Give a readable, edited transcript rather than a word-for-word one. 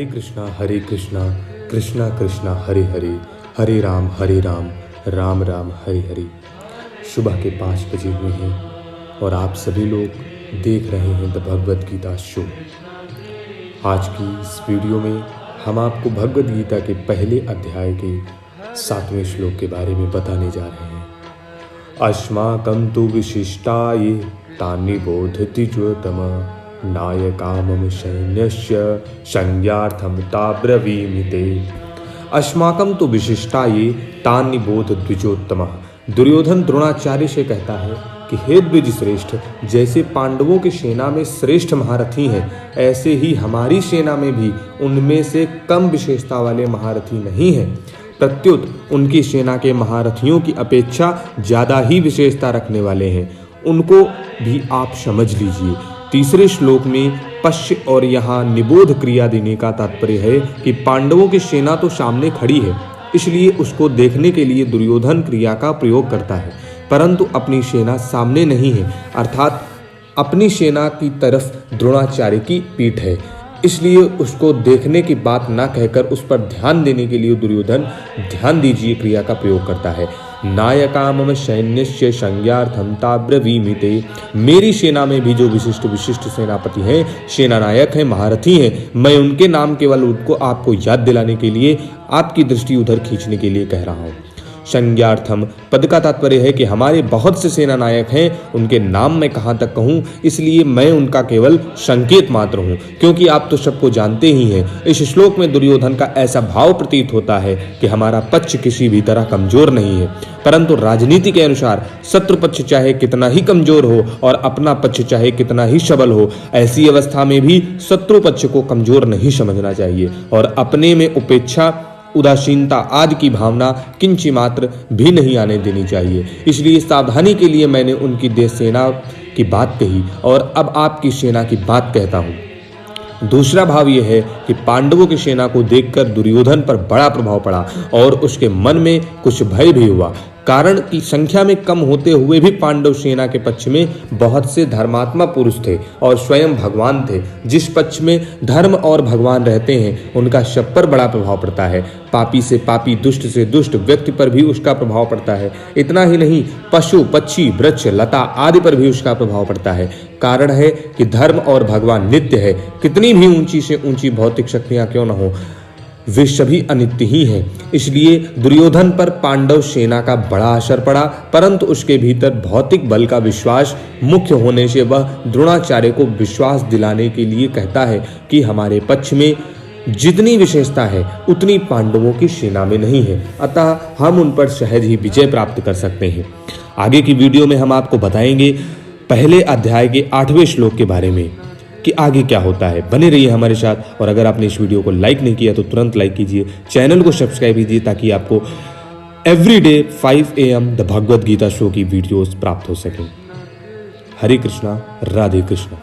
हरे कृष्णा कृष्णा कृष्णा हरे हरे, हरे राम राम राम हरे हरे। सुबह के 5 बजे हुए हैं और आप सभी लोग देख रहे हैं द भगवद गीता शो। आज की इस वीडियो में हम आपको भगवद गीता के पहले अध्याय के 7वें श्लोक के बारे में बताने जा रहे हैं। अस्माकं तु विशिष्टाये तानि बोधति ज्योतम नायकामम सैन्यस्य संज्ञार्थम ताब्रवीमि ते। अस्माकं तो विशिष्टाये तानि बोध द्विजोत्तम। दुर्योधन द्रोणाचार्य से कहता है कि हे द्विज श्रेष्ठ, जैसे पांडवों की सेना में श्रेष्ठ महारथी हैं, ऐसे ही हमारी सेना में भी उनमें से कम विशेषता वाले महारथी नहीं हैं। प्रत्युत उनकी सेना के महारथियों की अपेक्षा ज़्यादा ही विशेषता रखने वाले हैं, उनको भी आप समझ लीजिए। तीसरे श्लोक में पश्य और यहाँ निबोध क्रिया देने का तात्पर्य है कि पांडवों की सेना तो सामने खड़ी है, इसलिए उसको देखने के लिए दुर्योधन क्रिया का प्रयोग करता है, परंतु अपनी सेना सामने नहीं है, अर्थात अपनी सेना की तरफ द्रोणाचार्य की पीठ है, इसलिए उसको देखने की बात ना कहकर उस पर ध्यान देने के लिए दुर्योधन ध्यान दीजिए क्रिया का प्रयोग करता है। नायकामम सैन्यस्य संज्ञार्थम ताब्रवीमि ते। मेरी सेना में भी जो विशिष्ट सेनापति हैं, सेना नायक हैं, महारथी हैं, मैं उनके नाम केवल उनको आपको याद दिलाने के लिए, आपकी दृष्टि उधर खींचने के लिए कह रहा हूँ। संज्ञार्थम पद का तात्पर्य है कि हमारे बहुत से सेना नायक हैं, उनके नाम मैं कहाँ तक कहूँ, इसलिए मैं उनका केवल संकेत मात्र हूँ, क्योंकि आप तो सबको जानते ही हैं। इस श्लोक में दुर्योधन का ऐसा भाव प्रतीत होता है कि हमारा पक्ष किसी भी तरह कमजोर नहीं है, परंतु राजनीति के अनुसार शत्रु पक्ष चाहे कितना ही कमजोर हो और अपना पक्ष चाहे कितना ही सबल हो, ऐसी अवस्था में भी शत्रु पक्ष को कमजोर नहीं समझना चाहिए और अपने में उपेक्षा, उदासीनता आदि की भावना किंची मात्र भी नहीं आने देनी चाहिए। इसलिए सावधानी के लिए मैंने उनकी देश सेना की बात कही और अब आपकी सेना की बात कहता हूँ। दूसरा भाव यह है कि पांडवों की सेना को देखकर दुर्योधन पर बड़ा प्रभाव पड़ा और उसके मन में कुछ भय भी हुआ, कारण कि संख्या में कम होते हुए भी पांडव सेना के पक्ष में बहुत से धर्मात्मा पुरुष थे और स्वयं भगवान थे। जिस पक्ष में धर्म और भगवान रहते हैं, उनका सब पर बड़ा प्रभाव पड़ता है। पापी से पापी, दुष्ट से दुष्ट व्यक्ति पर भी उसका प्रभाव पड़ता है। इतना ही नहीं, पशु पक्षी वृक्ष लता आदि पर भी उसका प्रभाव पड़ता है। कारण है कि धर्म और भगवान नित्य है। कितनी भी ऊंची से ऊंची भौतिक शक्तियां क्यों न हो, वे सभी अनित्य ही हैं। इसलिए दुर्योधन पर पांडव सेना का बड़ा असर पड़ा, परंतु उसके भीतर भौतिक बल का विश्वास मुख्य होने से वह द्रोणाचार्य को विश्वास दिलाने के लिए कहता है कि हमारे पक्ष में जितनी विशेषता है उतनी पांडवों की सेना में नहीं है, अतः हम उन पर सहज ही विजय प्राप्त कर सकते हैं। आगे की वीडियो में हम आपको बताएंगे पहले अध्याय के 8वें श्लोक के बारे में कि आगे क्या होता है। बने रहिए हमारे साथ और अगर आपने इस वीडियो को लाइक नहीं किया तो तुरंत लाइक कीजिए, चैनल को सब्सक्राइब कीजिए ताकि आपको everyday 5 AM the Bhagavad Gita show की वीडियोस प्राप्त हो सकें। हरे कृष्णा, राधे कृष्णा।